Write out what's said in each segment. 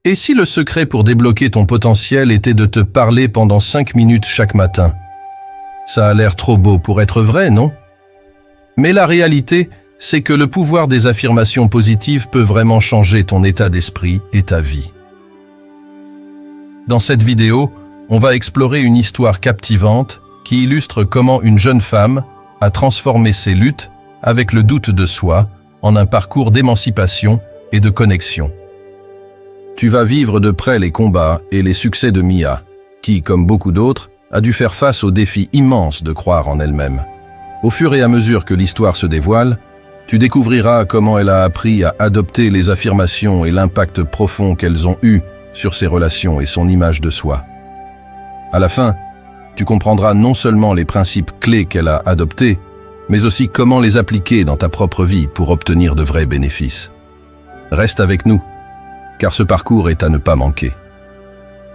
Et si le secret pour débloquer ton potentiel était de te parler pendant 5 minutes chaque matin? Ça a l'air trop beau pour être vrai, non? Mais la réalité, c'est que le pouvoir des affirmations positives peut vraiment changer ton état d'esprit et ta vie. Dans cette vidéo, on va explorer une histoire captivante qui illustre comment une jeune femme a transformé ses luttes avec le doute de soi en un parcours d'émancipation et de connexion. Tu vas vivre de près les combats et les succès de Mia, qui, comme beaucoup d'autres, a dû faire face au défi immense de croire en elle-même. Au fur et à mesure que l'histoire se dévoile, tu découvriras comment elle a appris à adopter les affirmations et l'impact profond qu'elles ont eu sur ses relations et son image de soi. À la fin, tu comprendras non seulement les principes clés qu'elle a adoptés, mais aussi comment les appliquer dans ta propre vie pour obtenir de vrais bénéfices. Reste avec nous, car ce parcours est à ne pas manquer.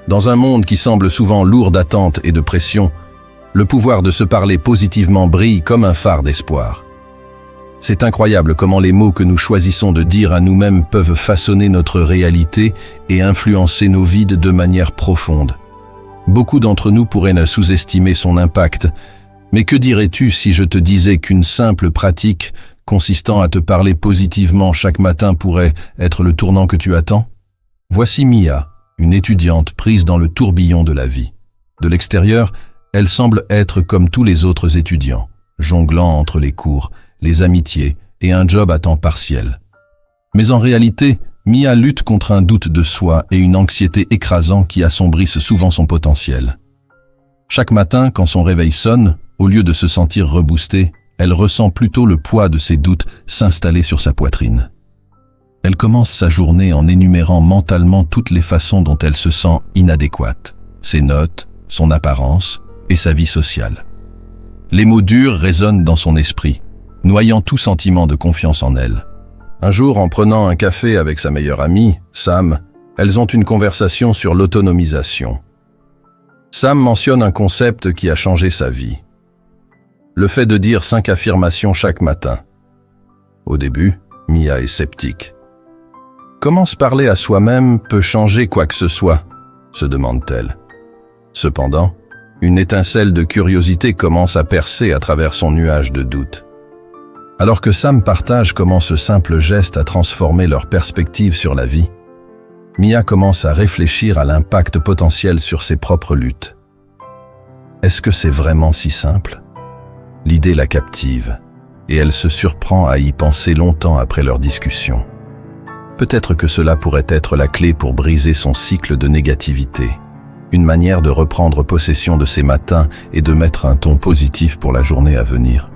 Dans un monde qui semble souvent lourd d'attentes et de pression, le pouvoir de se parler positivement brille comme un phare d'espoir. C'est incroyable comment les mots que nous choisissons de dire à nous-mêmes peuvent façonner notre réalité et influencer nos vies de manière profonde. Beaucoup d'entre nous pourraient ne sous-estimer son impact, mais que dirais-tu si je te disais qu'une simple pratique consistant à te parler positivement chaque matin pourrait être le tournant que tu attends? Voici Mia, une étudiante prise dans le tourbillon de la vie. De l'extérieur, elle semble être comme tous les autres étudiants, jonglant entre les cours, les amitiés et un job à temps partiel. Mais en réalité, Mia lutte contre un doute de soi et une anxiété écrasante qui assombrissent souvent son potentiel. Chaque matin, quand son réveil sonne, au lieu de se sentir reboostée, elle ressent plutôt le poids de ses doutes s'installer sur sa poitrine. Elle commence sa journée en énumérant mentalement toutes les façons dont elle se sent inadéquate, ses notes, son apparence et sa vie sociale. Les mots durs résonnent dans son esprit, noyant tout sentiment de confiance en elle. Un jour, en prenant un café avec sa meilleure amie, Sam, elles ont une conversation sur l'autonomisation. Sam mentionne un concept qui a changé sa vie. Le fait de dire 5 affirmations chaque matin. Au début, Mia est sceptique. Comment se parler à soi-même peut changer quoi que ce soit, se demande-t-elle. Cependant, une étincelle de curiosité commence à percer à travers son nuage de doute. Alors que Sam partage comment ce simple geste a transformé leur perspective sur la vie, Mia commence à réfléchir à l'impact potentiel sur ses propres luttes. Est-ce que c'est vraiment si simple? L'idée la captive, et elle se surprend à y penser longtemps après leur discussion. Peut-être que cela pourrait être la clé pour briser son cycle de négativité, une manière de reprendre possession de ses matins et de mettre un ton positif pour la journée à venir.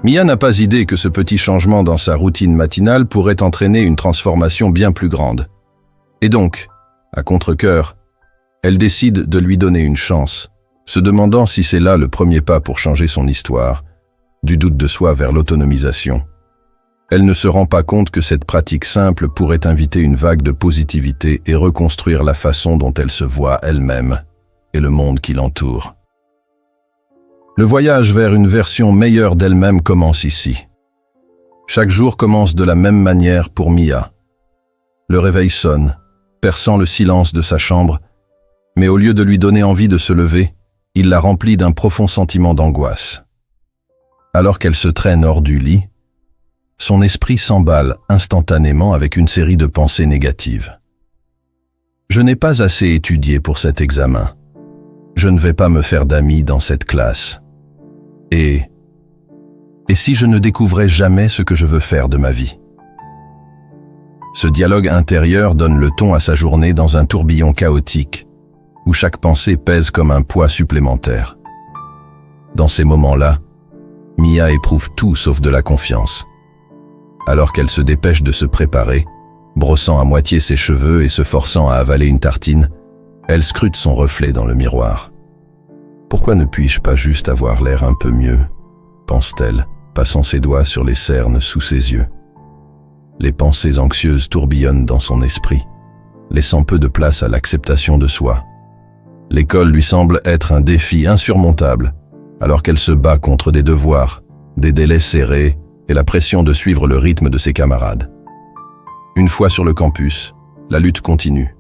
Mia n'a pas idée que ce petit changement dans sa routine matinale pourrait entraîner une transformation bien plus grande. Et donc, à contre-cœur, elle décide de lui donner une chance, se demandant si c'est là le premier pas pour changer son histoire, du doute de soi vers l'autonomisation. Elle ne se rend pas compte que cette pratique simple pourrait inviter une vague de positivité et reconstruire la façon dont elle se voit elle-même et le monde qui l'entoure. Le voyage vers une version meilleure d'elle-même commence ici. Chaque jour commence de la même manière pour Mia. Le réveil sonne, perçant le silence de sa chambre, mais au lieu de lui donner envie de se lever, il la remplit d'un profond sentiment d'angoisse. Alors qu'elle se traîne hors du lit, son esprit s'emballe instantanément avec une série de pensées négatives. Je n'ai pas assez étudié pour cet examen. Je ne vais pas me faire d'amis dans cette classe. Et si je ne découvrais jamais ce que je veux faire de ma vie? Ce dialogue intérieur donne le ton à sa journée dans un tourbillon chaotique, où chaque pensée pèse comme un poids supplémentaire. Dans ces moments-là, Mia éprouve tout sauf de la confiance. Alors qu'elle se dépêche de se préparer, brossant à moitié ses cheveux et se forçant à avaler une tartine, elle scrute son reflet dans le miroir. Pourquoi ne puis-je pas juste avoir l'air un peu mieux, pense-t-elle, passant ses doigts sur les cernes sous ses yeux. Les pensées anxieuses tourbillonnent dans son esprit, laissant peu de place à l'acceptation de soi. L'école lui semble être un défi insurmontable, alors qu'elle se bat contre des devoirs, des délais serrés et la pression de suivre le rythme de ses camarades. Une fois sur le campus, la lutte continue,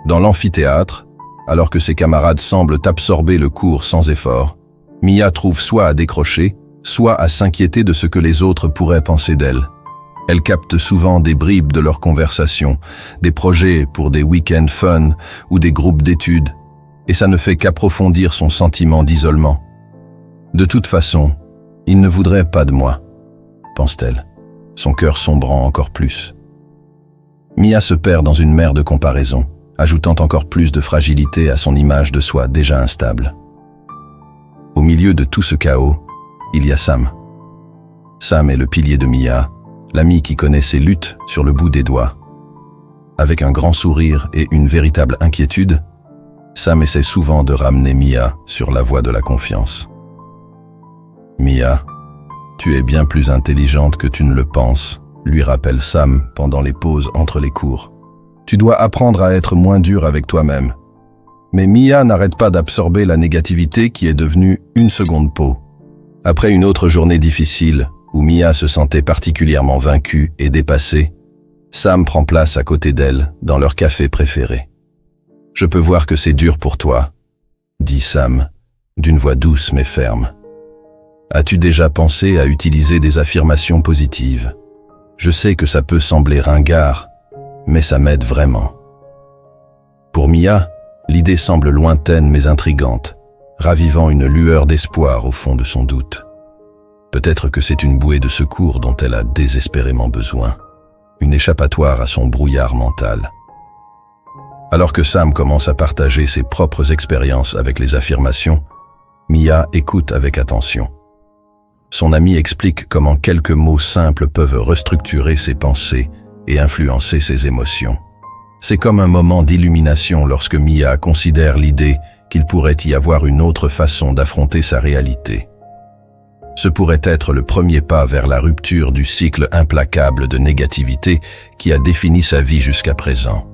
Dans l'amphithéâtre, alors que ses camarades semblent absorber le cours sans effort, Mia trouve soit à décrocher, soit à s'inquiéter de ce que les autres pourraient penser d'elle. Elle capte souvent des bribes de leurs conversations, des projets pour des week-ends fun ou des groupes d'études, et ça ne fait qu'approfondir son sentiment d'isolement. De toute façon, il ne voudrait pas de moi, pense-t-elle, son cœur sombrant encore plus. Mia se perd dans une mer de comparaisons, ajoutant encore plus de fragilité à son image de soi déjà instable. Au milieu de tout ce chaos, il y a Sam. Sam est le pilier de Mia, l'ami qui connaît ses luttes sur le bout des doigts. Avec un grand sourire et une véritable inquiétude, Sam essaie souvent de ramener Mia sur la voie de la confiance. Mia, tu es bien plus intelligente que tu ne le penses, lui rappelle Sam pendant les pauses entre les cours. Tu dois apprendre à être moins dur avec toi-même. Mais Mia n'arrête pas d'absorber la négativité qui est devenue une seconde peau. Après une autre journée difficile, où Mia se sentait particulièrement vaincue et dépassée, Sam prend place à côté d'elle dans leur café préféré. « Je peux voir que c'est dur pour toi », dit Sam, d'une voix douce mais ferme. « As-tu déjà pensé à utiliser des affirmations positives ? Je sais que ça peut sembler ringard, mais ça m'aide vraiment. » Pour Mia, l'idée semble lointaine mais intrigante, ravivant une lueur d'espoir au fond de son doute. Peut-être que c'est une bouée de secours dont elle a désespérément besoin, une échappatoire à son brouillard mental. Alors que Sam commence à partager ses propres expériences avec les affirmations, Mia écoute avec attention. Son ami explique comment quelques mots simples peuvent restructurer ses pensées et influencer ses émotions. C'est comme un moment d'illumination lorsque Mia considère l'idée qu'il pourrait y avoir une autre façon d'affronter sa réalité. Ce pourrait être le premier pas vers la rupture du cycle implacable de négativité qui a défini sa vie jusqu'à présent.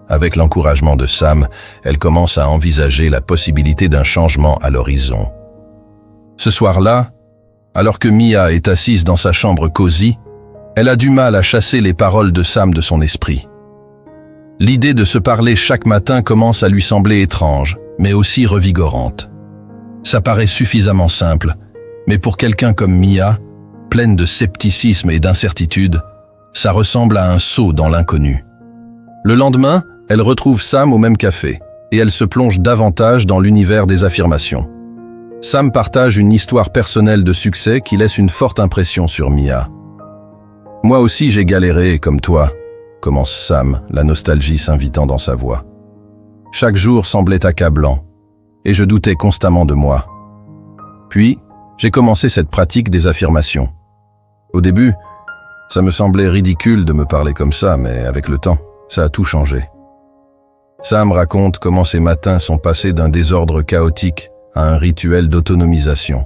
Avec l'encouragement de Sam, elle commence à envisager la possibilité d'un changement à l'horizon. Ce soir-là, alors que Mia est assise dans sa chambre cosy, elle a du mal à chasser les paroles de Sam de son esprit. L'idée de se parler chaque matin commence à lui sembler étrange, mais aussi revigorante. Ça paraît suffisamment simple, mais pour quelqu'un comme Mia, pleine de scepticisme et d'incertitude, ça ressemble à un saut dans l'inconnu. Le lendemain, elle retrouve Sam au même café, et elle se plonge davantage dans l'univers des affirmations. Sam partage une histoire personnelle de succès qui laisse une forte impression sur Mia. « Moi aussi j'ai galéré, comme toi », commence Sam, la nostalgie s'invitant dans sa voix. « Chaque jour semblait accablant, et je doutais constamment de moi. Puis, j'ai commencé cette pratique des affirmations. Au début, ça me semblait ridicule de me parler comme ça, mais avec le temps, ça a tout changé. » Sam raconte comment ses matins sont passés d'un désordre chaotique à un rituel d'autonomisation.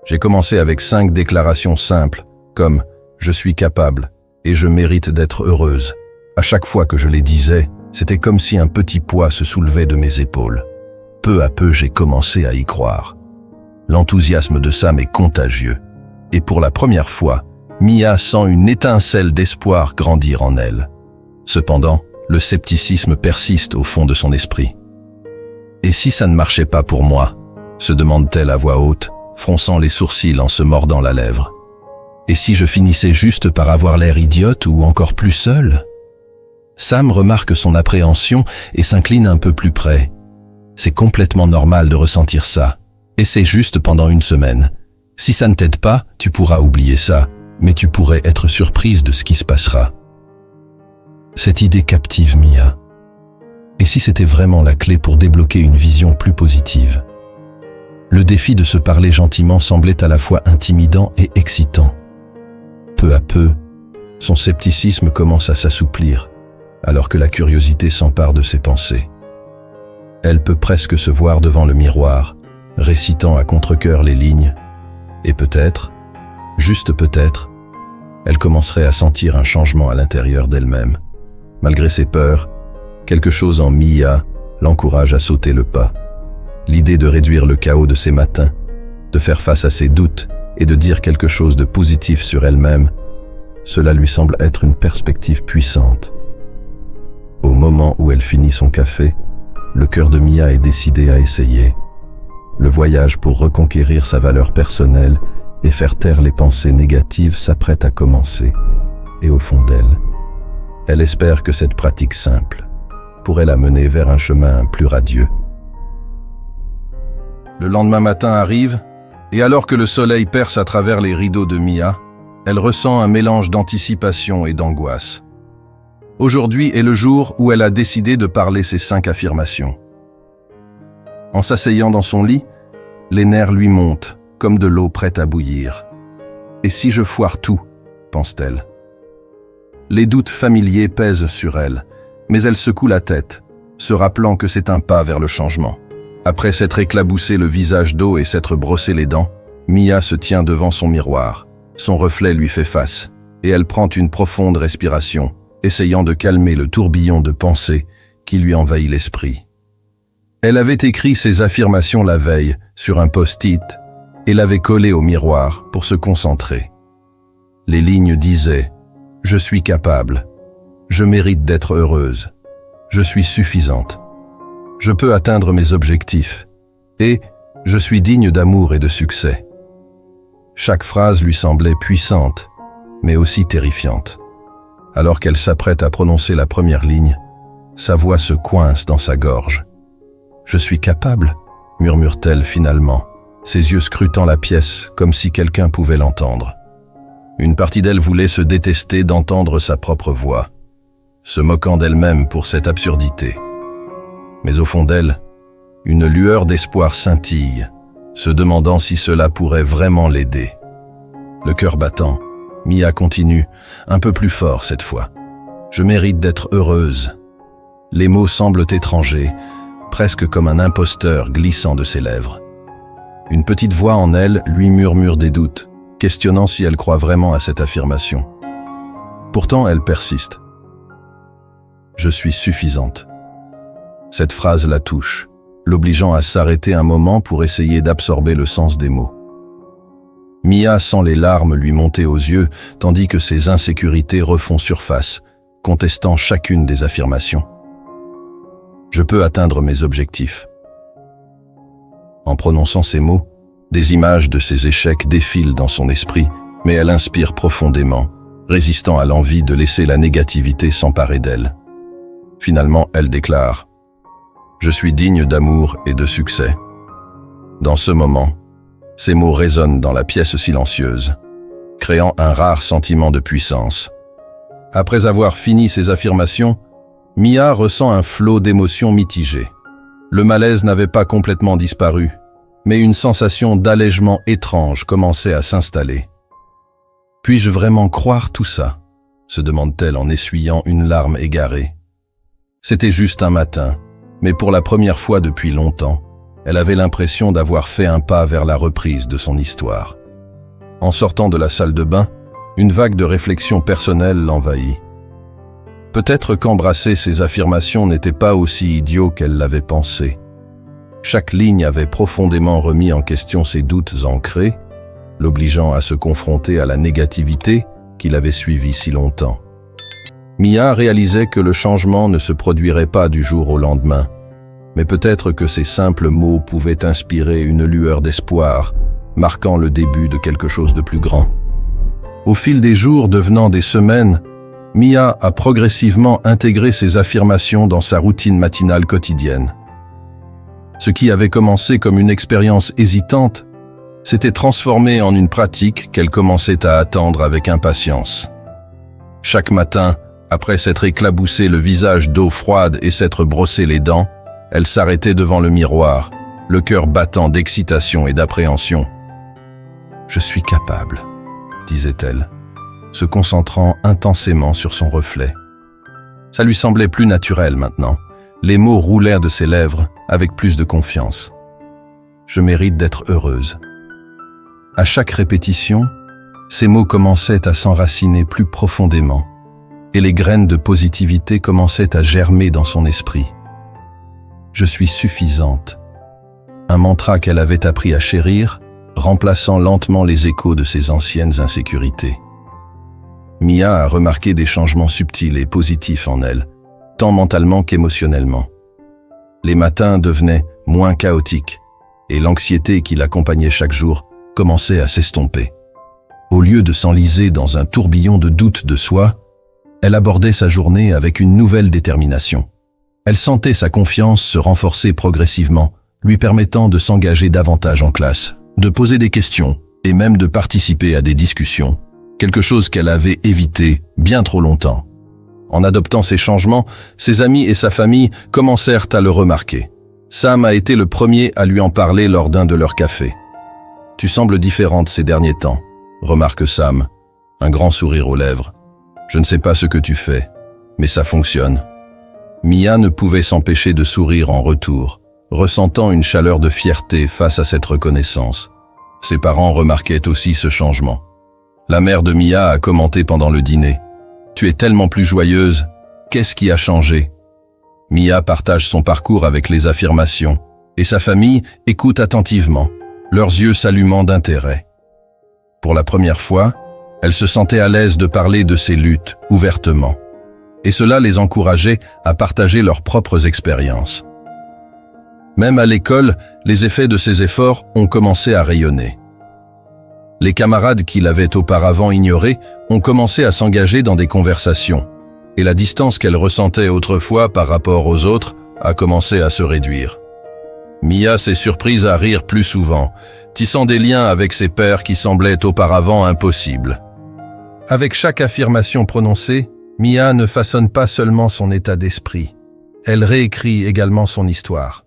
J'ai commencé avec 5 déclarations simples, comme « je suis capable » et « je mérite d'être heureuse ». À chaque fois que je les disais, c'était comme si un petit poids se soulevait de mes épaules. Peu à peu, j'ai commencé à y croire. L'enthousiasme de Sam est contagieux, et pour la première fois, Mia sent une étincelle d'espoir grandir en elle. Cependant, le scepticisme persiste au fond de son esprit. « Et si ça ne marchait pas pour moi ?» se demande-t-elle à voix haute, fronçant les sourcils en se mordant la lèvre. « Et si je finissais juste par avoir l'air idiote ou encore plus seule ?» Sam remarque son appréhension et s'incline un peu plus près. C'est complètement normal de ressentir ça. Essaie juste pendant une semaine. Si ça ne t'aide pas, tu pourras oublier ça, mais tu pourrais être surprise de ce qui se passera. Cette idée captive Mia. Et si c'était vraiment la clé pour débloquer une vision plus positive? Le défi de se parler gentiment semblait à la fois intimidant et excitant. Peu à peu, son scepticisme commence à s'assouplir, alors que la curiosité s'empare de ses pensées. Elle peut presque se voir devant le miroir, récitant à contre-cœur les lignes, et peut-être, juste peut-être, elle commencerait à sentir un changement à l'intérieur d'elle-même. Malgré ses peurs, quelque chose en Mia l'encourage à sauter le pas. L'idée de réduire le chaos de ses matins, de faire face à ses doutes et de dire quelque chose de positif sur elle-même, cela lui semble être une perspective puissante. Au moment moment où elle finit son café, le cœur de Mia est décidé à essayer. Le voyage pour reconquérir sa valeur personnelle et faire taire les pensées négatives s'apprête à commencer. Et au fond d'elle, elle espère que cette pratique simple pourrait la mener vers un chemin plus radieux. Le lendemain matin arrive, et alors que le soleil perce à travers les rideaux de Mia, elle ressent un mélange d'anticipation et d'angoisse. Aujourd'hui est le jour où elle a décidé de parler ses 5 affirmations. En s'asseyant dans son lit, les nerfs lui montent, comme de l'eau prête à bouillir. « Et si je foire tout ?» pense-t-elle. Les doutes familiers pèsent sur elle, mais elle secoue la tête, se rappelant que c'est un pas vers le changement. Après s'être éclaboussé le visage d'eau et s'être brossé les dents, Mia se tient devant son miroir. Son reflet lui fait face, et elle prend une profonde respiration, essayant de calmer le tourbillon de pensées qui lui envahit l'esprit. Elle avait écrit ses affirmations la veille sur un post-it et l'avait collé au miroir pour se concentrer. Les lignes disaient « Je suis capable. Je mérite d'être heureuse. Je suis suffisante. Je peux atteindre mes objectifs. Et je suis digne d'amour et de succès. » Chaque phrase lui semblait puissante, mais aussi terrifiante. Alors qu'elle s'apprête à prononcer la première ligne, sa voix se coince dans sa gorge. « Je suis capable », murmure-t-elle finalement, ses yeux scrutant la pièce comme si quelqu'un pouvait l'entendre. Une partie d'elle voulait se détester d'entendre sa propre voix, se moquant d'elle-même pour cette absurdité. Mais au fond d'elle, une lueur d'espoir scintille, se demandant si cela pourrait vraiment l'aider. Le cœur battant, Mia continue, un peu plus fort cette fois. « Je mérite d'être heureuse. » Les mots semblent étrangers, presque comme un imposteur glissant de ses lèvres. Une petite voix en elle lui murmure des doutes, questionnant si elle croit vraiment à cette affirmation. Pourtant, elle persiste. « Je suis suffisante. » Cette phrase la touche, l'obligeant à s'arrêter un moment pour essayer d'absorber le sens des mots. Mia sent les larmes lui monter aux yeux, tandis que ses insécurités refont surface, contestant chacune des affirmations. « Je peux atteindre mes objectifs. » En prononçant ces mots, des images de ses échecs défilent dans son esprit, mais elle inspire profondément, résistant à l'envie de laisser la négativité s'emparer d'elle. Finalement, elle déclare « Je suis digne d'amour et de succès. » Dans ce moment, ces mots résonnent dans la pièce silencieuse, créant un rare sentiment de puissance. Après avoir fini ses affirmations, Mia ressent un flot d'émotions mitigées. Le malaise n'avait pas complètement disparu, mais une sensation d'allègement étrange commençait à s'installer. « Puis-je vraiment croire tout ça ?» se demande-t-elle en essuyant une larme égarée. C'était juste un matin, mais pour la première fois depuis longtemps, elle avait l'impression d'avoir fait un pas vers la reprise de son histoire. En sortant de la salle de bain, une vague de réflexion personnelle l'envahit. Peut-être qu'embrasser ses affirmations n'était pas aussi idiot qu'elle l'avait pensé. Chaque ligne avait profondément remis en question ses doutes ancrés, l'obligeant à se confronter à la négativité qui l'avait suivi si longtemps. Mia réalisait que le changement ne se produirait pas du jour au lendemain, mais peut-être que ces simples mots pouvaient inspirer une lueur d'espoir, marquant le début de quelque chose de plus grand. Au fil des jours devenant des semaines, Mia a progressivement intégré ces affirmations dans sa routine matinale quotidienne. Ce qui avait commencé comme une expérience hésitante s'était transformé en une pratique qu'elle commençait à attendre avec impatience. Chaque matin, après s'être éclaboussé le visage d'eau froide et s'être brossé les dents, elle s'arrêtait devant le miroir, le cœur battant d'excitation et d'appréhension. « Je suis capable », disait-elle, se concentrant intensément sur son reflet. Ça lui semblait plus naturel maintenant. Les mots roulèrent de ses lèvres avec plus de confiance. « Je mérite d'être heureuse. » À chaque répétition, ces mots commençaient à s'enraciner plus profondément, et les graines de positivité commençaient à germer dans son esprit. « Je suis suffisante », un mantra qu'elle avait appris à chérir, remplaçant lentement les échos de ses anciennes insécurités. Mia a remarqué des changements subtils et positifs en elle, tant mentalement qu'émotionnellement. Les matins devenaient moins chaotiques et l'anxiété qui l'accompagnait chaque jour commençait à s'estomper. Au lieu de s'enliser dans un tourbillon de doutes de soi, elle abordait sa journée avec une nouvelle détermination. Elle sentait sa confiance se renforcer progressivement, lui permettant de s'engager davantage en classe, de poser des questions et même de participer à des discussions, quelque chose qu'elle avait évité bien trop longtemps. En adoptant ces changements, ses amis et sa famille commencèrent à le remarquer. Sam a été le premier à lui en parler lors d'un de leurs cafés. « Tu sembles différente ces derniers temps », remarque Sam, un grand sourire aux lèvres. « Je ne sais pas ce que tu fais, mais ça fonctionne. » Mia ne pouvait s'empêcher de sourire en retour, ressentant une chaleur de fierté face à cette reconnaissance. Ses parents remarquaient aussi ce changement. La mère de Mia a commenté pendant le dîner. « Tu es tellement plus joyeuse, qu'est-ce qui a changé ?» Mia partage son parcours avec les affirmations, et sa famille écoute attentivement, leurs yeux s'allumant d'intérêt. Pour la première fois, elle se sentait à l'aise de parler de ses luttes ouvertement, et cela les encourageait à partager leurs propres expériences. Même à l'école, les effets de ses efforts ont commencé à rayonner. Les camarades qui l'avaient auparavant ignorée ont commencé à s'engager dans des conversations, et la distance qu'elle ressentait autrefois par rapport aux autres a commencé à se réduire. Mia s'est surprise à rire plus souvent, tissant des liens avec ses pairs qui semblaient auparavant impossibles. Avec chaque affirmation prononcée, Mia ne façonne pas seulement son état d'esprit, elle réécrit également son histoire.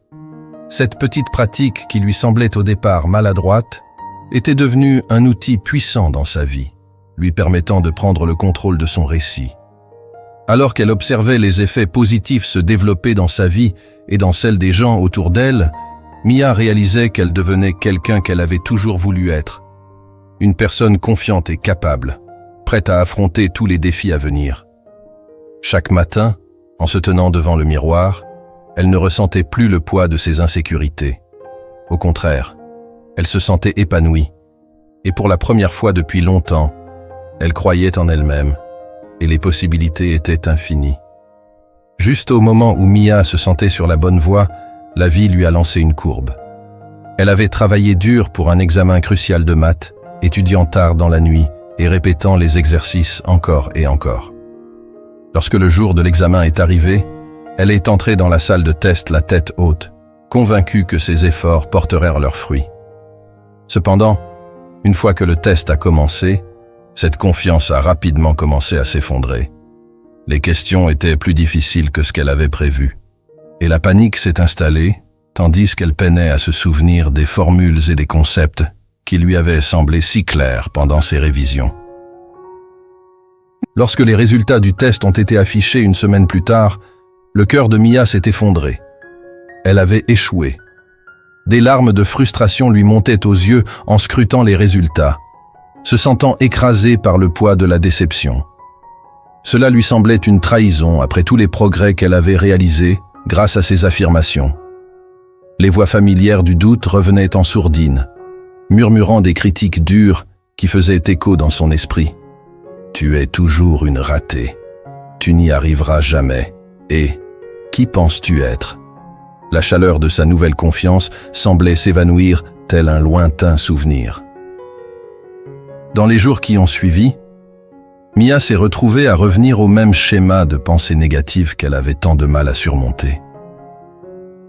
Cette petite pratique qui lui semblait au départ maladroite était devenue un outil puissant dans sa vie, lui permettant de prendre le contrôle de son récit. Alors qu'elle observait les effets positifs se développer dans sa vie et dans celle des gens autour d'elle, Mia réalisait qu'elle devenait quelqu'un qu'elle avait toujours voulu être. Une personne confiante et capable, prête à affronter tous les défis à venir. Chaque matin, en se tenant devant le miroir, elle ne ressentait plus le poids de ses insécurités. Au contraire, elle se sentait épanouie, et pour la première fois depuis longtemps, elle croyait en elle-même, et les possibilités étaient infinies. Juste au moment où Mia se sentait sur la bonne voie, la vie lui a lancé une courbe. Elle avait travaillé dur pour un examen crucial de maths, étudiant tard dans la nuit et répétant les exercices encore et encore. Lorsque le jour de l'examen est arrivé, elle est entrée dans la salle de test la tête haute, convaincue que ses efforts porteraient leurs fruits. Cependant, une fois que le test a commencé, cette confiance a rapidement commencé à s'effondrer. Les questions étaient plus difficiles que ce qu'elle avait prévu, et la panique s'est installée, tandis qu'elle peinait à se souvenir des formules et des concepts qui lui avaient semblé si clairs pendant ses révisions. Lorsque les résultats du test ont été affichés une semaine plus tard, le cœur de Mia s'est effondré. Elle avait échoué. Des larmes de frustration lui montaient aux yeux en scrutant les résultats, se sentant écrasée par le poids de la déception. Cela lui semblait une trahison après tous les progrès qu'elle avait réalisés grâce à ses affirmations. Les voix familières du doute revenaient en sourdine, murmurant des critiques dures qui faisaient écho dans son esprit. « Tu es toujours une ratée. Tu n'y arriveras jamais. Et qui penses-tu être ?» La chaleur de sa nouvelle confiance semblait s'évanouir tel un lointain souvenir. Dans les jours qui ont suivi, Mia s'est retrouvée à revenir au même schéma de pensée négative qu'elle avait tant de mal à surmonter.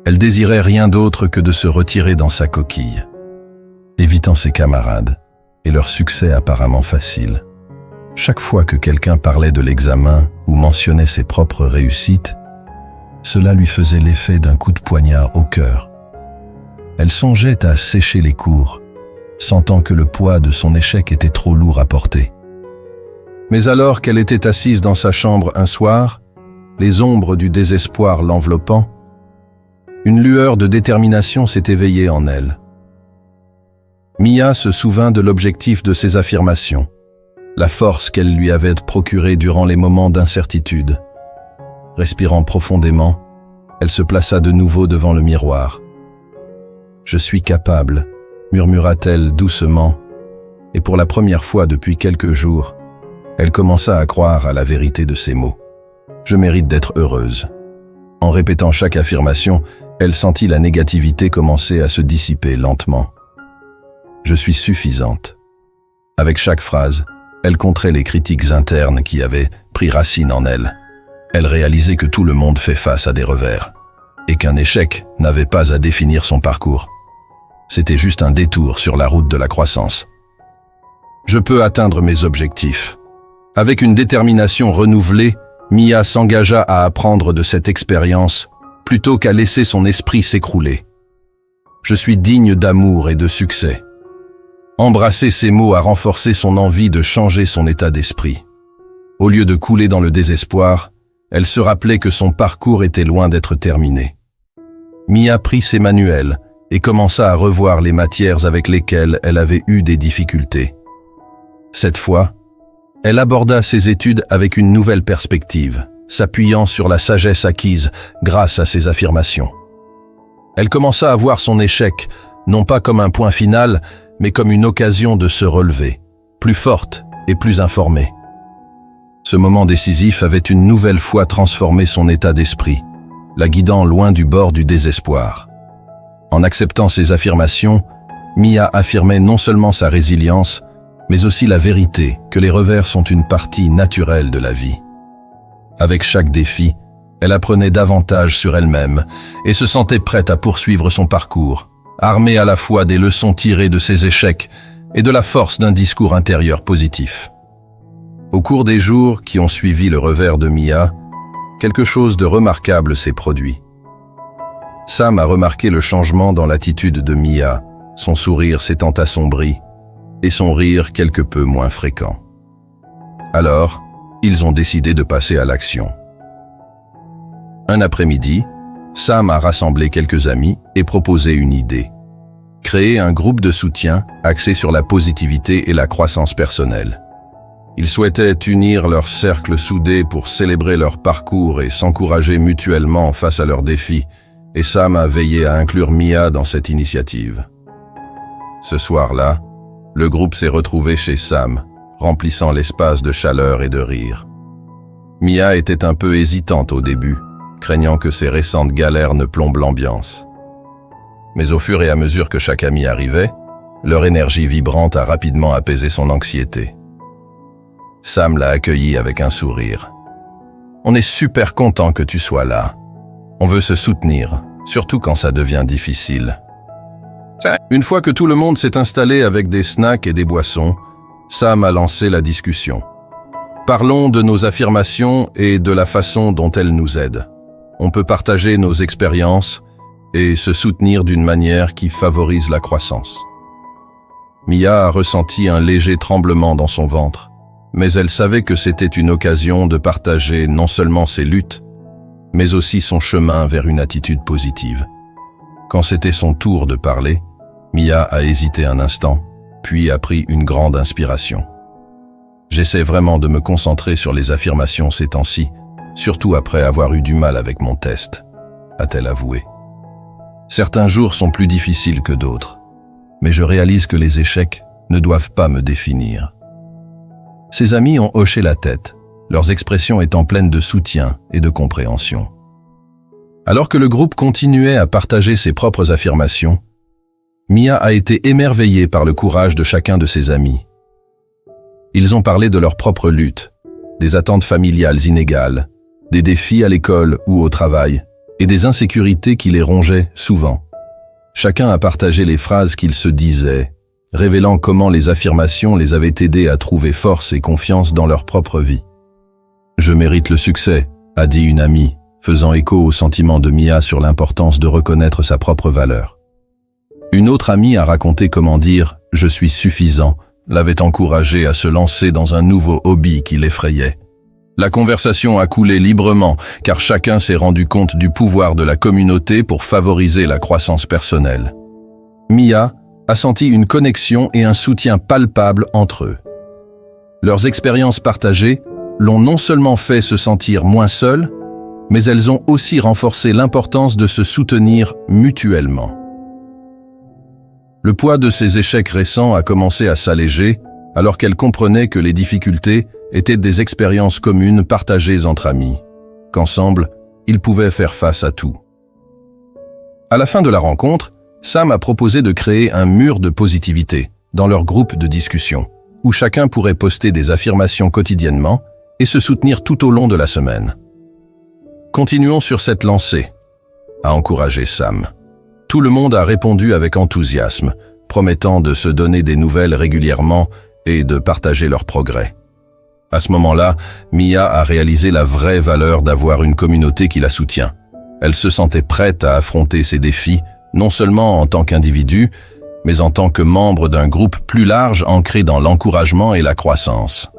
Elle désirait rien d'autre que de se retirer dans sa coquille, évitant ses camarades et leur succès apparemment facile. Chaque fois que quelqu'un parlait de l'examen ou mentionnait ses propres réussites, cela lui faisait l'effet d'un coup de poignard au cœur. Elle songeait à sécher les cours, sentant que le poids de son échec était trop lourd à porter. Mais alors qu'elle était assise dans sa chambre un soir, les ombres du désespoir l'enveloppant, une lueur de détermination s'est éveillée en elle. Mia se souvint de l'objectif de ses affirmations, la force qu'elle lui avait procurée durant les moments d'incertitude. Respirant profondément, elle se plaça de nouveau devant le miroir. « Je suis capable », murmura-t-elle doucement, et pour la première fois depuis quelques jours, elle commença à croire à la vérité de ces mots. « Je mérite d'être heureuse. En répétant chaque affirmation, elle sentit la négativité commencer à se dissiper lentement. Je suis suffisante. Avec chaque phrase, elle contrait les critiques internes qui avaient pris racine en elle. Elle réalisait que tout le monde fait face à des revers, et qu'un échec n'avait pas à définir son parcours. C'était juste un détour sur la route de la croissance. Je peux atteindre mes objectifs. Avec une détermination renouvelée, Mia s'engagea à apprendre de cette expérience plutôt qu'à laisser son esprit s'écrouler. Je suis digne d'amour et de succès. Embrasser ces mots a renforcé son envie de changer son état d'esprit. Au lieu de couler dans le désespoir, elle se rappelait que son parcours était loin d'être terminé. Mia prit ses manuels et commença à revoir les matières avec lesquelles elle avait eu des difficultés. Cette fois, elle aborda ses études avec une nouvelle perspective, s'appuyant sur la sagesse acquise grâce à ses affirmations. Elle commença à voir son échec, non pas comme un point final, mais comme une occasion de se relever, plus forte et plus informée. Ce moment décisif avait une nouvelle fois transformé son état d'esprit, la guidant loin du bord du désespoir. En acceptant ces affirmations, Mia affirmait non seulement sa résilience, mais aussi la vérité que les revers sont une partie naturelle de la vie. Avec chaque défi, elle apprenait davantage sur elle-même et se sentait prête à poursuivre son parcours, armée à la fois des leçons tirées de ses échecs et de la force d'un discours intérieur positif. Au cours des jours qui ont suivi le revers de Mia, quelque chose de remarquable s'est produit. Sam a remarqué le changement dans l'attitude de Mia, son sourire s'étant assombri et son rire quelque peu moins fréquent. Alors, ils ont décidé de passer à l'action. Un après-midi, Sam a rassemblé quelques amis et proposé une idée. Créer un groupe de soutien axé sur la positivité et la croissance personnelle. Ils souhaitaient unir leur cercle soudé pour célébrer leur parcours et s'encourager mutuellement face à leurs défis, et Sam a veillé à inclure Mia dans cette initiative. Ce soir-là, le groupe s'est retrouvé chez Sam, remplissant l'espace de chaleur et de rire. Mia était un peu hésitante au début, craignant que ses récentes galères ne plombent l'ambiance. Mais au fur et à mesure que chaque ami arrivait, leur énergie vibrante a rapidement apaisé son anxiété. Sam l'a accueilli avec un sourire. « On est super content que tu sois là. On veut se soutenir, surtout quand ça devient difficile. » Une fois que tout le monde s'est installé avec des snacks et des boissons, Sam a lancé la discussion. Parlons de nos affirmations et de la façon dont elles nous aident. On peut partager nos expériences et se soutenir d'une manière qui favorise la croissance. Mia a ressenti un léger tremblement dans son ventre, mais elle savait que c'était une occasion de partager non seulement ses luttes, mais aussi son chemin vers une attitude positive. Quand c'était son tour de parler, Mia a hésité un instant, puis a pris une grande inspiration. « J'essaie vraiment de me concentrer sur les affirmations ces temps-ci, surtout après avoir eu du mal avec mon test, » a-t-elle avoué. « Certains jours sont plus difficiles que d'autres, mais je réalise que les échecs ne doivent pas me définir. » Ses amis ont hoché la tête, leurs expressions étant pleines de soutien et de compréhension. Alors que le groupe continuait à partager ses propres affirmations, Mia a été émerveillée par le courage de chacun de ses amis. Ils ont parlé de leurs propres luttes, des attentes familiales inégales, des défis à l'école ou au travail, et des insécurités qui les rongeaient souvent. Chacun a partagé les phrases qu'ils se disaient, révélant comment les affirmations les avaient aidés à trouver force et confiance dans leur propre vie. « Je mérite le succès », a dit une amie, faisant écho au sentiment de Mia sur l'importance de reconnaître sa propre valeur. Une autre amie a raconté comment dire « je suis suffisant » l'avait encouragée à se lancer dans un nouveau hobby qui l'effrayait. La conversation a coulé librement car chacun s'est rendu compte du pouvoir de la communauté pour favoriser la croissance personnelle. Mia a senti une connexion et un soutien palpable entre eux. Leurs expériences partagées l'ont non seulement fait se sentir moins seuls, mais elles ont aussi renforcé l'importance de se soutenir mutuellement. Le poids de ces échecs récents a commencé à s'alléger alors qu'elle comprenait que les difficultés étaient des expériences communes partagées entre amis, qu'ensemble, Il pouvait faire face à tout. À la fin de la rencontre, Sam a proposé de créer un mur de positivité dans leur groupe de discussion, où chacun pourrait poster des affirmations quotidiennement et se soutenir tout au long de la semaine. Continuons sur cette lancée, a encouragé Sam. Tout le monde a répondu avec enthousiasme, promettant de se donner des nouvelles régulièrement et de partager leurs progrès. À ce moment-là, Mia a réalisé la vraie valeur d'avoir une communauté qui la soutient. Elle se sentait prête à affronter ces défis, non seulement en tant qu'individu, mais en tant que membre d'un groupe plus large ancré dans l'encouragement et la croissance.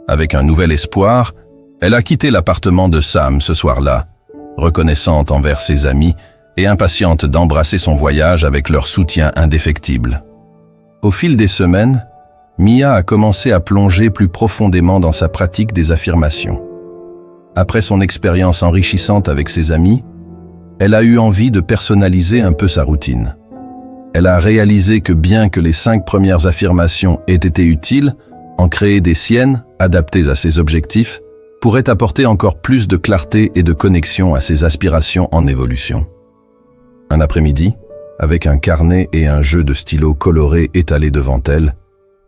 Avec un nouvel espoir, elle a quitté l'appartement de Sam ce soir-là, reconnaissante envers ses amis et impatiente d'embrasser son voyage avec leur soutien indéfectible. Au fil des semaines, Mia a commencé à plonger plus profondément dans sa pratique des affirmations. Après son expérience enrichissante avec ses amis, elle a eu envie de personnaliser un peu sa routine. Elle a réalisé que bien que les 5 premières affirmations aient été utiles, en créer des siennes, adaptées à ses objectifs, pourrait apporter encore plus de clarté et de connexion à ses aspirations en évolution. Un après-midi, avec un carnet et un jeu de stylos colorés étalés devant elle,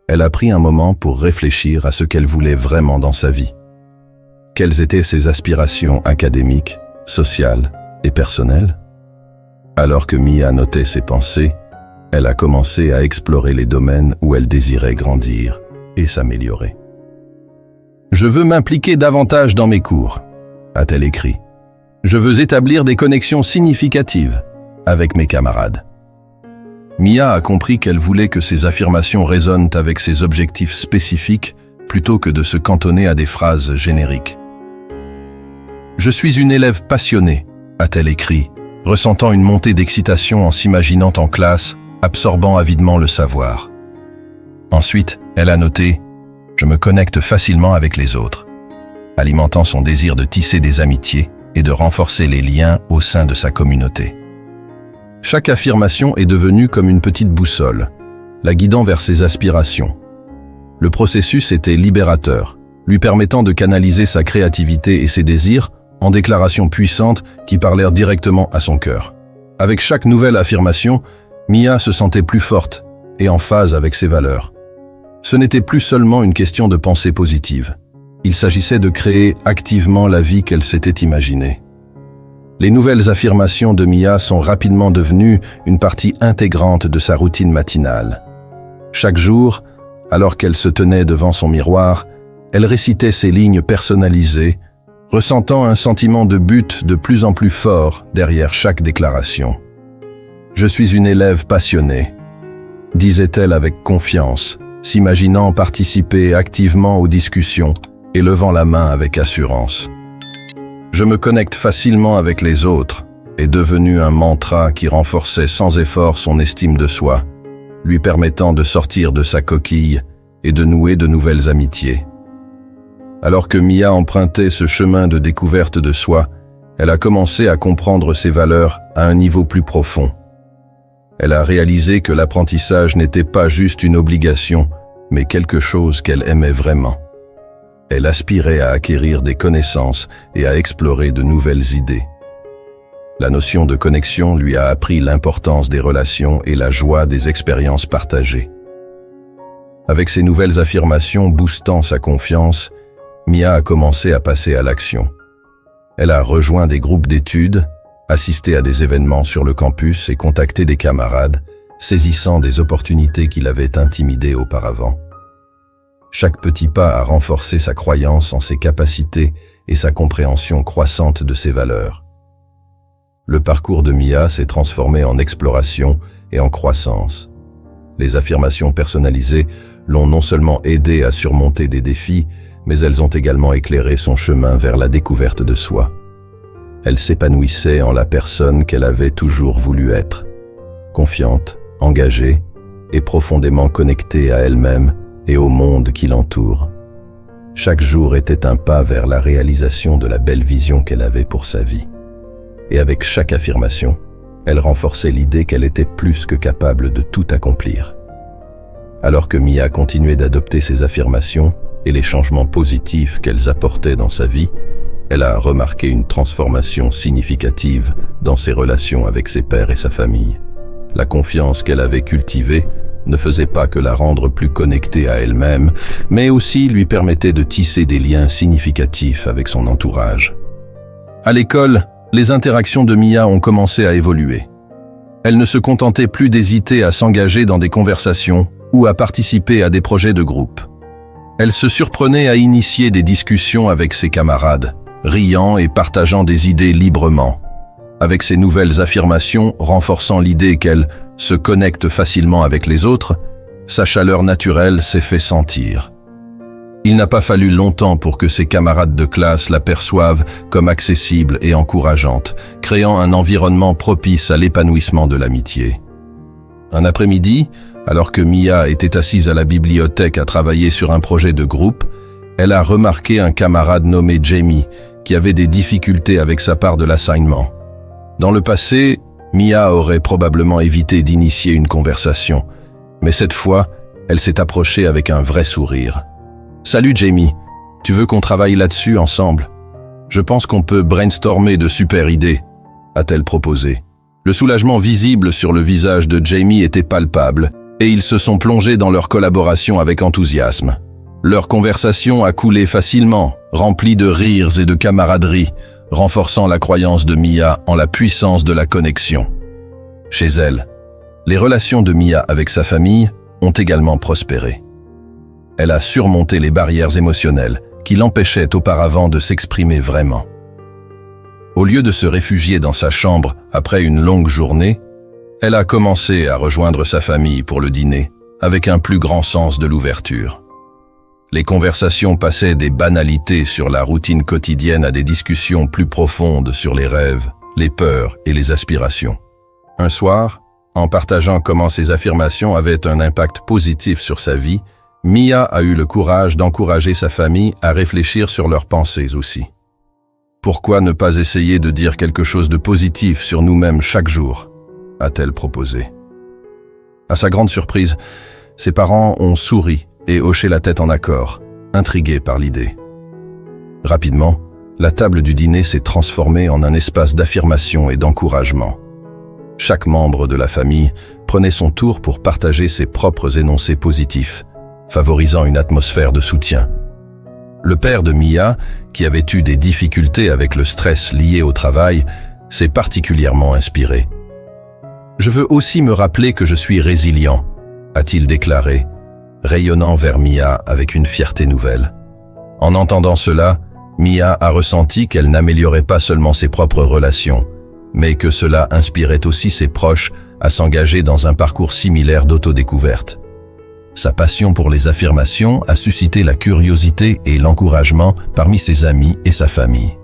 elle a pris un moment pour réfléchir à ce qu'elle voulait vraiment dans sa vie. Quelles étaient ses aspirations académiques, sociales et personnelles? Alors que Mia notait ses pensées, elle a commencé à explorer les domaines où elle désirait grandir et s'améliorer. « Je veux m'impliquer davantage dans mes cours », a-t-elle écrit. « Je veux établir des connexions significatives avec mes camarades. » Mia a compris qu'elle voulait que ses affirmations résonnent avec ses objectifs spécifiques plutôt que de se cantonner à des phrases génériques. « Je suis une élève passionnée », a-t-elle écrit, ressentant une montée d'excitation en s'imaginant en classe, absorbant avidement le savoir. Ensuite, elle a noté « Je me connecte facilement avec les autres », alimentant son désir de tisser des amitiés et de renforcer les liens au sein de sa communauté. Chaque affirmation est devenue comme une petite boussole, la guidant vers ses aspirations. Le processus était libérateur, lui permettant de canaliser sa créativité et ses désirs en déclarations puissantes qui parlèrent directement à son cœur. Avec chaque nouvelle affirmation, Mia se sentait plus forte et en phase avec ses valeurs. Ce n'était plus seulement une question de pensée positive. Il s'agissait de créer activement la vie qu'elle s'était imaginée. Les nouvelles affirmations de Mia sont rapidement devenues une partie intégrante de sa routine matinale. Chaque jour, alors qu'elle se tenait devant son miroir, elle récitait ces lignes personnalisées, ressentant un sentiment de but de plus en plus fort derrière chaque déclaration. « Je suis une élève passionnée », disait-elle avec confiance, s'imaginant participer activement aux discussions et levant la main avec assurance. Je me connecte facilement avec les autres est devenu un mantra qui renforçait sans effort son estime de soi, lui permettant de sortir de sa coquille et de nouer de nouvelles amitiés. Alors que Mia empruntait ce chemin de découverte de soi, elle a commencé à comprendre ses valeurs à un niveau plus profond. Elle a réalisé que l'apprentissage n'était pas juste une obligation, mais quelque chose qu'elle aimait vraiment. Elle aspirait à acquérir des connaissances et à explorer de nouvelles idées. La notion de connexion lui a appris l'importance des relations et la joie des expériences partagées. Avec ces nouvelles affirmations boostant sa confiance, Mia a commencé à passer à l'action. Elle a rejoint des groupes d'études, assisté à des événements sur le campus et contacté des camarades, saisissant des opportunités qui l'avaient intimidée auparavant. Chaque petit pas a renforcé sa croyance en ses capacités et sa compréhension croissante de ses valeurs. Le parcours de Mia s'est transformé en exploration et en croissance. Les affirmations personnalisées l'ont non seulement aidé à surmonter des défis, mais elles ont également éclairé son chemin vers la découverte de soi. Elle s'épanouissait en la personne qu'elle avait toujours voulu être, confiante, engagée et profondément connectée à elle-même et au monde qui l'entoure. Chaque jour était un pas vers la réalisation de la belle vision qu'elle avait pour sa vie. Et avec chaque affirmation, elle renforçait l'idée qu'elle était plus que capable de tout accomplir. Alors que Mia continuait d'adopter ces affirmations et les changements positifs qu'elles apportaient dans sa vie, elle a remarqué une transformation significative dans ses relations avec ses pairs et sa famille. La confiance qu'elle avait cultivée ne faisait pas que la rendre plus connectée à elle-même, mais aussi lui permettait de tisser des liens significatifs avec son entourage. À l'école, les interactions de Mia ont commencé à évoluer. Elle ne se contentait plus d'hésiter à s'engager dans des conversations ou à participer à des projets de groupe. Elle se surprenait à initier des discussions avec ses camarades, riant et partageant des idées librement. Avec ses nouvelles affirmations renforçant l'idée qu'elle se connecte facilement avec les autres, sa chaleur naturelle s'est fait sentir. Il n'a pas fallu longtemps pour que ses camarades de classe la perçoivent comme accessible et encourageante, créant un environnement propice à l'épanouissement de l'amitié. Un après-midi, alors que Mia était assise à la bibliothèque à travailler sur un projet de groupe, elle a remarqué un camarade nommé Jamie qui avait des difficultés avec sa part de l'assignment. Dans le passé, Mia aurait probablement évité d'initier une conversation, mais cette fois, elle s'est approchée avec un vrai sourire. « Salut Jamie, tu veux qu'on travaille là-dessus ensemble? Je pense qu'on peut brainstormer de super idées, » a-t-elle proposé. Le soulagement visible sur le visage de Jamie était palpable, et ils se sont plongés dans leur collaboration avec enthousiasme. Leur conversation a coulé facilement, remplie de rires et de camaraderie, renforçant la croyance de Mia en la puissance de la connexion. Chez elle, les relations de Mia avec sa famille ont également prospéré. Elle a surmonté les barrières émotionnelles qui l'empêchaient auparavant de s'exprimer vraiment. Au lieu de se réfugier dans sa chambre après une longue journée, elle a commencé à rejoindre sa famille pour le dîner avec un plus grand sens de l'ouverture. Les conversations passaient des banalités sur la routine quotidienne à des discussions plus profondes sur les rêves, les peurs et les aspirations. Un soir, en partageant comment ses affirmations avaient un impact positif sur sa vie, Mia a eu le courage d'encourager sa famille à réfléchir sur leurs pensées aussi. Pourquoi ne pas essayer de dire quelque chose de positif sur nous-mêmes chaque jour, a-t-elle proposé. À sa grande surprise, ses parents ont souri et hoché la tête en accord, intrigués par l'idée. Rapidement, la table du dîner s'est transformée en un espace d'affirmation et d'encouragement. Chaque membre de la famille prenait son tour pour partager ses propres énoncés positifs, favorisant une atmosphère de soutien. Le père de Mia, qui avait eu des difficultés avec le stress lié au travail, s'est particulièrement inspiré. « Je veux aussi me rappeler que je suis résilient », a-t-il déclaré, rayonnant vers Mia avec une fierté nouvelle. En entendant cela, Mia a ressenti qu'elle n'améliorait pas seulement ses propres relations, mais que cela inspirait aussi ses proches à s'engager dans un parcours similaire d'autodécouverte. Sa passion pour les affirmations a suscité la curiosité et l'encouragement parmi ses amis et sa famille.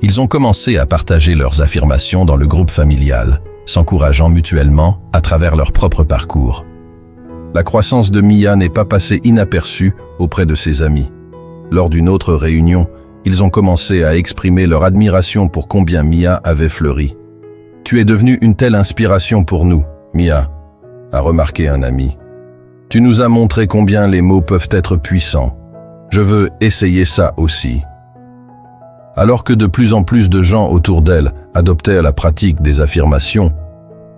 Ils ont commencé à partager leurs affirmations dans le groupe familial, s'encourageant mutuellement à travers leur propre parcours. La croissance de Mia n'est pas passée inaperçue auprès de ses amis. Lors d'une autre réunion, ils ont commencé à exprimer leur admiration pour combien Mia avait fleuri. « Tu es devenue une telle inspiration pour nous, Mia », a remarqué un ami. « Tu nous as montré combien les mots peuvent être puissants. Je veux essayer ça aussi. » Alors que de plus en plus de gens autour d'elle adoptaient la pratique des affirmations,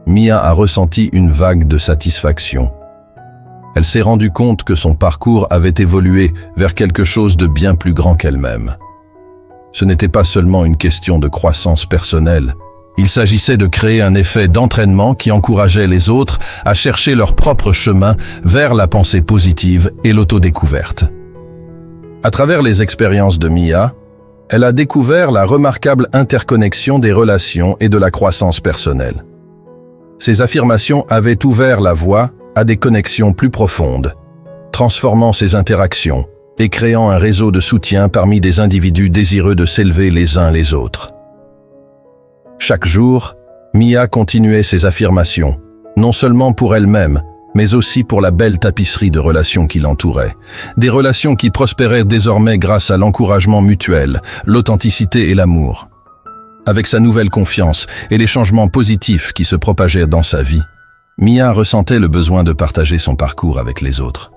Mia a ressenti une vague de satisfaction. Elle s'est rendue compte que son parcours avait évolué vers quelque chose de bien plus grand qu'elle-même. Ce n'était pas seulement une question de croissance personnelle. Il s'agissait de créer un effet d'entraînement qui encourageait les autres à chercher leur propre chemin vers la pensée positive et l'autodécouverte. À travers les expériences de Mia, elle a découvert la remarquable interconnexion des relations et de la croissance personnelle. Ces affirmations avaient ouvert la voie à des connexions plus profondes, transformant ces interactions et créant un réseau de soutien parmi des individus désireux de s'élever les uns les autres. Chaque jour, Mia continuait ses affirmations, non seulement pour elle-même, mais aussi pour la belle tapisserie de relations qui l'entouraient. Des relations qui prospéraient désormais grâce à l'encouragement mutuel, l'authenticité et l'amour. Avec sa nouvelle confiance et les changements positifs qui se propageaient dans sa vie, Mia ressentait le besoin de partager son parcours avec les autres.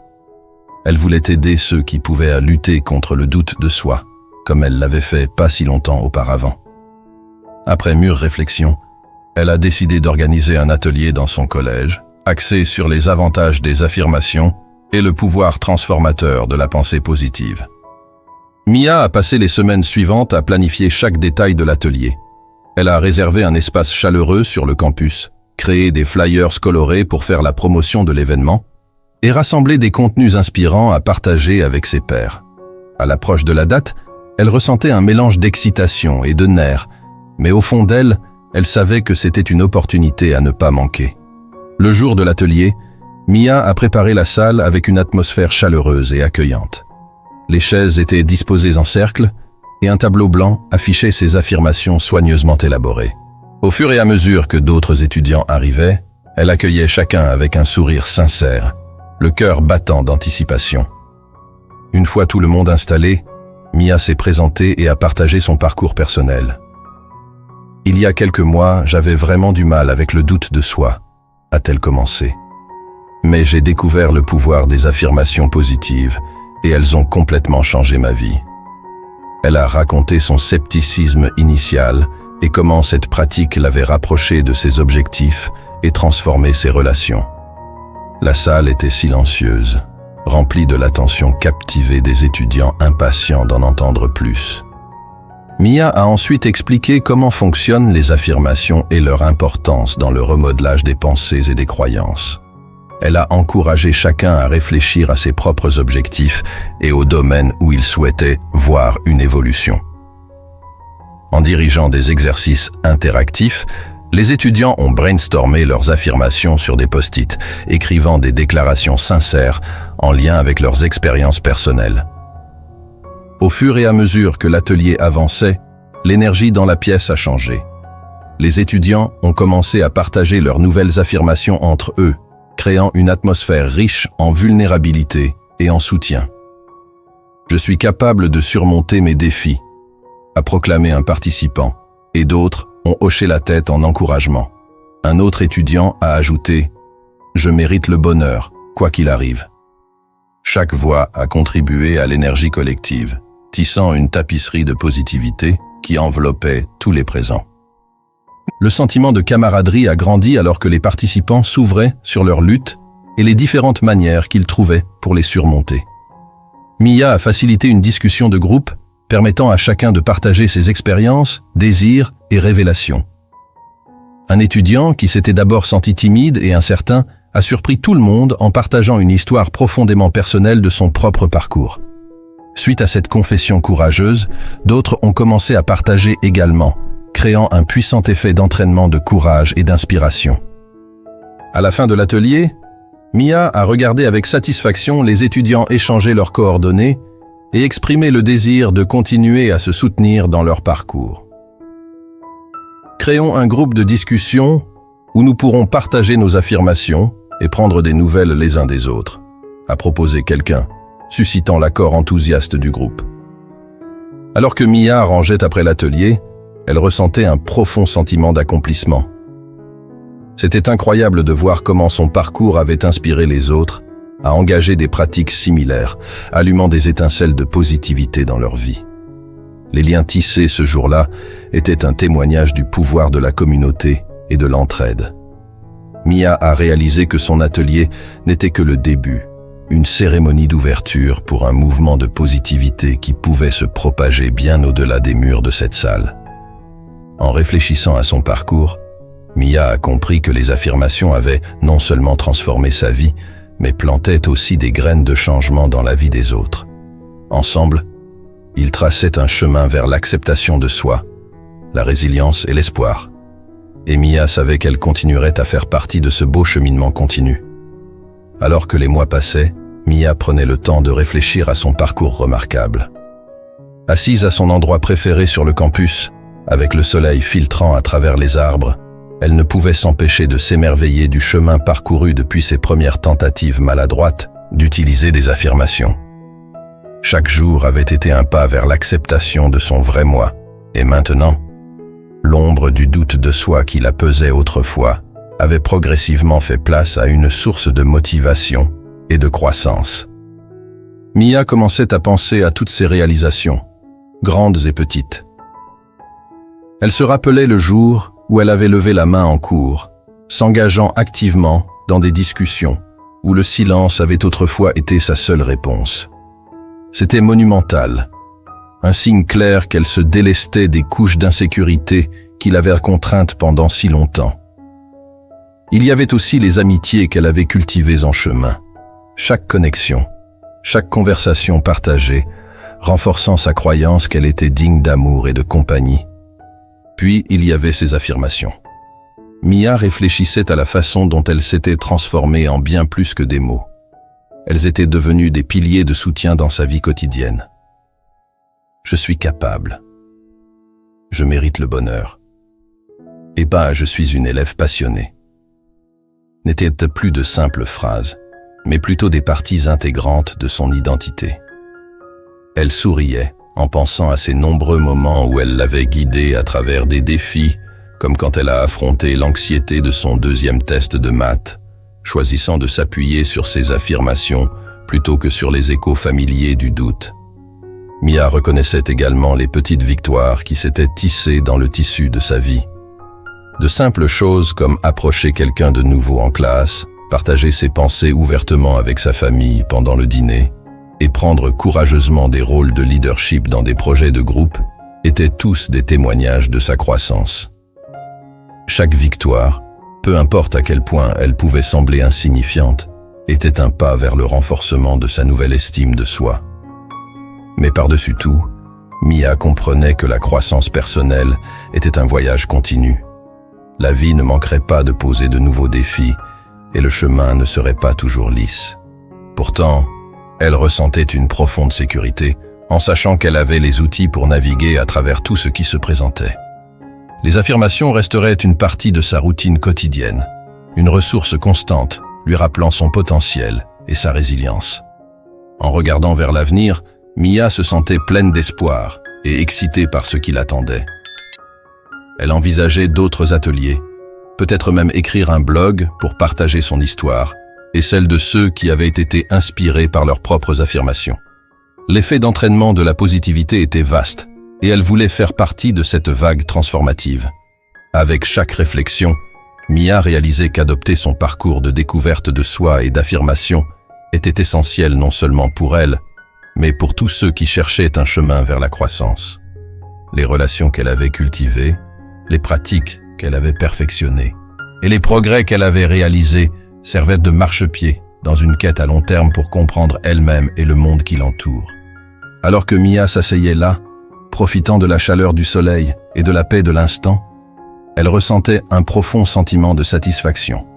Elle voulait aider ceux qui pouvaient lutter contre le doute de soi, comme elle l'avait fait pas si longtemps auparavant. Après mûre réflexion, elle a décidé d'organiser un atelier dans son collège, axé sur les avantages des affirmations et le pouvoir transformateur de la pensée positive. Mia a passé les semaines suivantes à planifier chaque détail de l'atelier. Elle a réservé un espace chaleureux sur le campus, créé des flyers colorés pour faire la promotion de l'événement et rassembler des contenus inspirants à partager avec ses pairs. À l'approche de la date, elle ressentait un mélange d'excitation et de nerfs, mais au fond d'elle, elle savait que c'était une opportunité à ne pas manquer. Le jour de l'atelier, Mia a préparé la salle avec une atmosphère chaleureuse et accueillante. Les chaises étaient disposées en cercle et un tableau blanc affichait ses affirmations soigneusement élaborées. Au fur et à mesure que d'autres étudiants arrivaient, elle accueillait chacun avec un sourire sincère, le cœur battant d'anticipation. Une fois tout le monde installé, Mia s'est présentée et a partagé son parcours personnel. Il y a quelques mois, j'avais vraiment du mal avec le doute de soi, a-t-elle commencé. Mais j'ai découvert le pouvoir des affirmations positives et elles ont complètement changé ma vie. Elle a raconté son scepticisme initial et comment cette pratique l'avait rapprochée de ses objectifs et transformé ses relations. La salle était silencieuse, remplie de l'attention captivée des étudiants impatients d'en entendre plus. Mia a ensuite expliqué comment fonctionnent les affirmations et leur importance dans le remodelage des pensées et des croyances. Elle a encouragé chacun à réfléchir à ses propres objectifs et aux domaines où il souhaitait voir une évolution. En dirigeant des exercices interactifs, les étudiants ont brainstormé leurs affirmations sur des post-it, écrivant des déclarations sincères en lien avec leurs expériences personnelles. Au fur et à mesure que l'atelier avançait, l'énergie dans la pièce a changé. Les étudiants ont commencé à partager leurs nouvelles affirmations entre eux, créant une atmosphère riche en vulnérabilité et en soutien. « Je suis capable de surmonter mes défis », a proclamé un participant, et d'autres ont hoché la tête en encouragement. Un autre étudiant a ajouté « Je mérite le bonheur, quoi qu'il arrive ». Chaque voix a contribué à l'énergie collective, tissant une tapisserie de positivité qui enveloppait tous les présents. Le sentiment de camaraderie a grandi alors que les participants s'ouvraient sur leurs luttes et les différentes manières qu'ils trouvaient pour les surmonter. Mia a facilité une discussion de groupe permettant à chacun de partager ses expériences, désirs et révélations. Un étudiant qui s'était d'abord senti timide et incertain a surpris tout le monde en partageant une histoire profondément personnelle de son propre parcours. Suite à cette confession courageuse, d'autres ont commencé à partager également, créant un puissant effet d'entraînement de courage et d'inspiration. À la fin de l'atelier, Mia a regardé avec satisfaction les étudiants échanger leurs coordonnées et exprimer le désir de continuer à se soutenir dans leur parcours. Créons un groupe de discussion où nous pourrons partager nos affirmations et prendre des nouvelles les uns des autres, a proposé quelqu'un, suscitant l'accord enthousiaste du groupe. Alors que Mia rangeait après l'atelier, elle ressentait un profond sentiment d'accomplissement. C'était incroyable de voir comment son parcours avait inspiré les autres à engager des pratiques similaires, allumant des étincelles de positivité dans leur vie. Les liens tissés ce jour-là étaient un témoignage du pouvoir de la communauté et de l'entraide. Mia a réalisé que son atelier n'était que le début, une cérémonie d'ouverture pour un mouvement de positivité qui pouvait se propager bien au-delà des murs de cette salle. En réfléchissant à son parcours, Mia a compris que les affirmations avaient non seulement transformé sa vie, mais plantaient aussi des graines de changement dans la vie des autres. Ensemble, ils traçaient un chemin vers l'acceptation de soi, la résilience et l'espoir. Et Mia savait qu'elle continuerait à faire partie de ce beau cheminement continu. Alors que les mois passaient, Mia prenait le temps de réfléchir à son parcours remarquable. Assise à son endroit préféré sur le campus, avec le soleil filtrant à travers les arbres, elle ne pouvait s'empêcher de s'émerveiller du chemin parcouru depuis ses premières tentatives maladroites d'utiliser des affirmations. Chaque jour avait été un pas vers l'acceptation de son vrai moi, et maintenant, l'ombre du doute de soi qui la pesait autrefois avait progressivement fait place à une source de motivation et de croissance. Mia commençait à penser à toutes ses réalisations, grandes et petites. Elle se rappelait le jour où elle avait levé la main en cours, s'engageant activement dans des discussions où le silence avait autrefois été sa seule réponse. C'était monumental, un signe clair qu'elle se délestait des couches d'insécurité qui l'avaient contrainte pendant si longtemps. Il y avait aussi les amitiés qu'elle avait cultivées en chemin. Chaque connexion, chaque conversation partagée, renforçant sa croyance qu'elle était digne d'amour et de compagnie. Puis il y avait ses affirmations. Mia réfléchissait à la façon dont elles s'étaient transformées en bien plus que des mots. Elles étaient devenues des piliers de soutien dans sa vie quotidienne. Je suis capable. Je mérite le bonheur. Et pas je suis une élève passionnée. N'étaient plus de simples phrases, mais plutôt des parties intégrantes de son identité. Elle souriait en pensant à ces nombreux moments où elle l'avait guidée à travers des défis, comme quand elle a affronté l'anxiété de son deuxième test de maths, choisissant de s'appuyer sur ses affirmations plutôt que sur les échos familiers du doute. Mia reconnaissait également les petites victoires qui s'étaient tissées dans le tissu de sa vie. De simples choses comme approcher quelqu'un de nouveau en classe, partager ses pensées ouvertement avec sa famille pendant le dîner et prendre courageusement des rôles de leadership dans des projets de groupe étaient tous des témoignages de sa croissance. Chaque victoire, peu importe à quel point elle pouvait sembler insignifiante, était un pas vers le renforcement de sa nouvelle estime de soi. Mais par-dessus tout, Mia comprenait que la croissance personnelle était un voyage continu. La vie ne manquerait pas de poser de nouveaux défis et le chemin ne serait pas toujours lisse. Pourtant, elle ressentait une profonde sécurité en sachant qu'elle avait les outils pour naviguer à travers tout ce qui se présentait. Les affirmations resteraient une partie de sa routine quotidienne, une ressource constante lui rappelant son potentiel et sa résilience. En regardant vers l'avenir, Mia se sentait pleine d'espoir et excitée par ce qui l'attendait. Elle envisageait d'autres ateliers, peut-être même écrire un blog pour partager son histoire et celle de ceux qui avaient été inspirés par leurs propres affirmations. L'effet d'entraînement de la positivité était vaste et elle voulait faire partie de cette vague transformative. Avec chaque réflexion, Mia réalisait qu'adopter son parcours de découverte de soi et d'affirmation était essentiel non seulement pour elle, mais pour tous ceux qui cherchaient un chemin vers la croissance. Les relations qu'elle avait cultivées, les pratiques qu'elle avait perfectionnées et les progrès qu'elle avait réalisés servaient de marchepied dans une quête à long terme pour comprendre elle-même et le monde qui l'entoure. Alors que Mia s'asseyait là, profitant de la chaleur du soleil et de la paix de l'instant, elle ressentait un profond sentiment de satisfaction.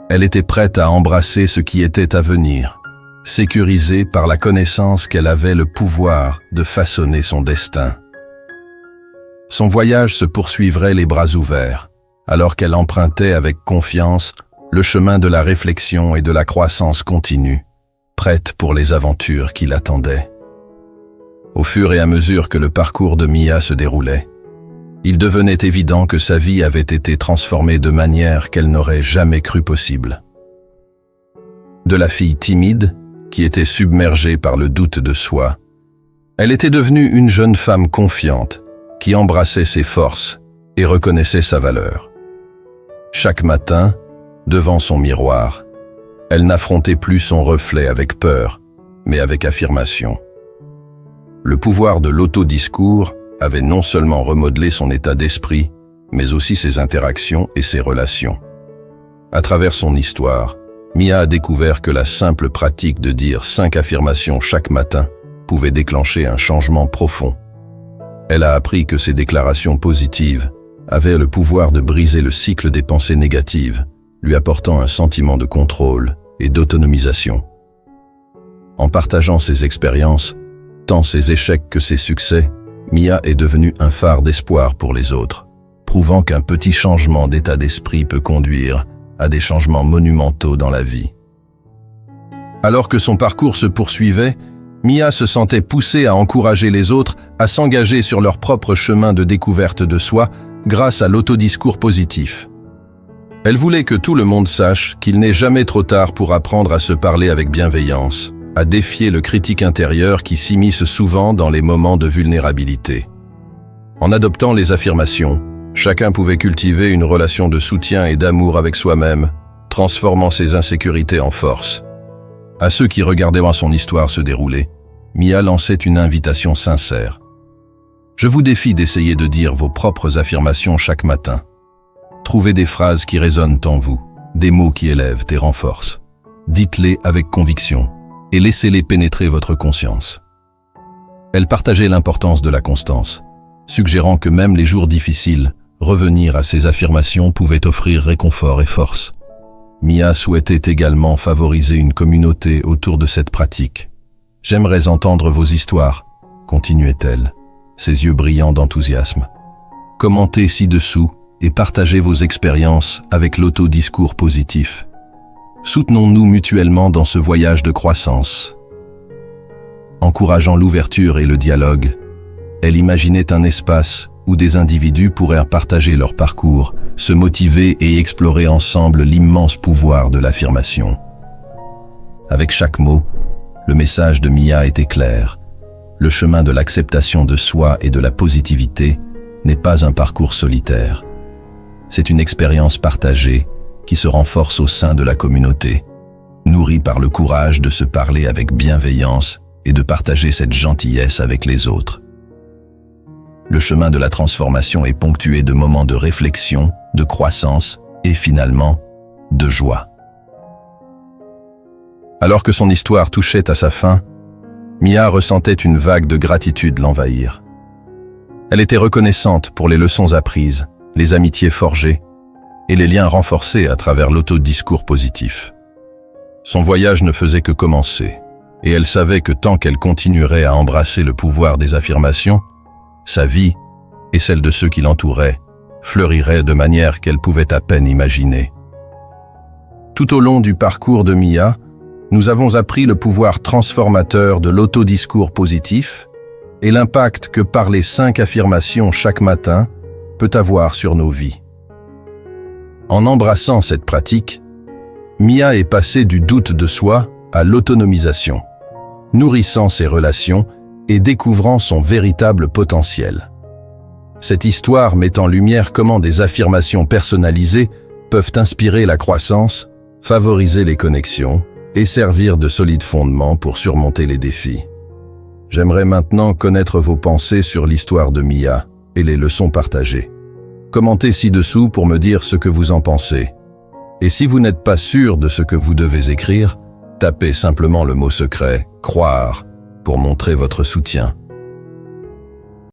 Elle était prête à embrasser ce qui était à venir, sécurisée par la connaissance qu'elle avait le pouvoir de façonner son destin. Son voyage se poursuivrait les bras ouverts, alors qu'elle empruntait avec confiance le chemin de la réflexion et de la croissance continue, prête pour les aventures qui l'attendaient. Au fur et à mesure que le parcours de Mia se déroulait, il devenait évident que sa vie avait été transformée de manière qu'elle n'aurait jamais cru possible. De la fille timide, qui était submergée par le doute de soi, elle était devenue une jeune femme confiante, qui embrassait ses forces et reconnaissait sa valeur. Chaque matin, devant son miroir, elle n'affrontait plus son reflet avec peur, mais avec affirmation. Le pouvoir de l'autodiscours avait non seulement remodelé son état d'esprit, mais aussi ses interactions et ses relations. À travers son histoire, Mia a découvert que la simple pratique de dire 5 affirmations chaque matin pouvait déclencher un changement profond. Elle a appris que ces déclarations positives avaient le pouvoir de briser le cycle des pensées négatives, lui apportant un sentiment de contrôle et d'autonomisation. En partageant ses expériences, tant ses échecs que ses succès, Mia est devenue un phare d'espoir pour les autres, prouvant qu'un petit changement d'état d'esprit peut conduire à des changements monumentaux dans la vie. Alors que son parcours se poursuivait, Mia se sentait poussée à encourager les autres à s'engager sur leur propre chemin de découverte de soi grâce à l'autodiscours positif. Elle voulait que tout le monde sache qu'il n'est jamais trop tard pour apprendre à se parler avec bienveillance, à défier le critique intérieur qui s'immisce souvent dans les moments de vulnérabilité. En adoptant les affirmations, chacun pouvait cultiver une relation de soutien et d'amour avec soi-même, transformant ses insécurités en force. À ceux qui regardaient son histoire se dérouler, Mia lançait une invitation sincère. Je vous défie d'essayer de dire vos propres affirmations chaque matin. Trouvez des phrases qui résonnent en vous, des mots qui élèvent et renforcent. Dites-les avec conviction et laissez-les pénétrer votre conscience. Elle partageait l'importance de la constance, suggérant que même les jours difficiles, revenir à ces affirmations pouvait offrir réconfort et force. Mia souhaitait également favoriser une communauté autour de cette pratique. « J'aimerais entendre vos histoires », continuait-elle, ses yeux brillants d'enthousiasme. « Commentez ci-dessous et partagez vos expériences avec l'autodiscours positif. Soutenons-nous mutuellement dans ce voyage de croissance. » Encourageant l'ouverture et le dialogue, elle imaginait un espace où des individus pourraient partager leur parcours, se motiver et explorer ensemble l'immense pouvoir de l'affirmation. Avec chaque mot, le message de Mia était clair. Le chemin de l'acceptation de soi et de la positivité n'est pas un parcours solitaire. C'est une expérience partagée qui se renforce au sein de la communauté, nourrie par le courage de se parler avec bienveillance et de partager cette gentillesse avec les autres. Le chemin de la transformation est ponctué de moments de réflexion, de croissance et finalement, de joie. Alors que son histoire touchait à sa fin, Mia ressentait une vague de gratitude l'envahir. Elle était reconnaissante pour les leçons apprises, les amitiés forgées et les liens renforcés à travers l'autodiscours positif. Son voyage ne faisait que commencer, et elle savait que tant qu'elle continuerait à embrasser le pouvoir des affirmations, sa vie et celle de ceux qui l'entouraient fleuriraient de manière qu'elle pouvait à peine imaginer. Tout au long du parcours de Mia, nous avons appris le pouvoir transformateur de l'autodiscours positif et l'impact que parler 5 affirmations chaque matin peut avoir sur nos vies. En embrassant cette pratique, Mia est passée du doute de soi à l'autonomisation, nourrissant ses relations et découvrant son véritable potentiel. Cette histoire met en lumière comment des affirmations personnalisées peuvent inspirer la croissance, favoriser les connexions et servir de solides fondements pour surmonter les défis. J'aimerais maintenant connaître vos pensées sur l'histoire de Mia et les leçons partagées. Commentez ci-dessous pour me dire ce que vous en pensez. Et si vous n'êtes pas sûr de ce que vous devez écrire, tapez simplement le mot secret « croire » pour montrer votre soutien.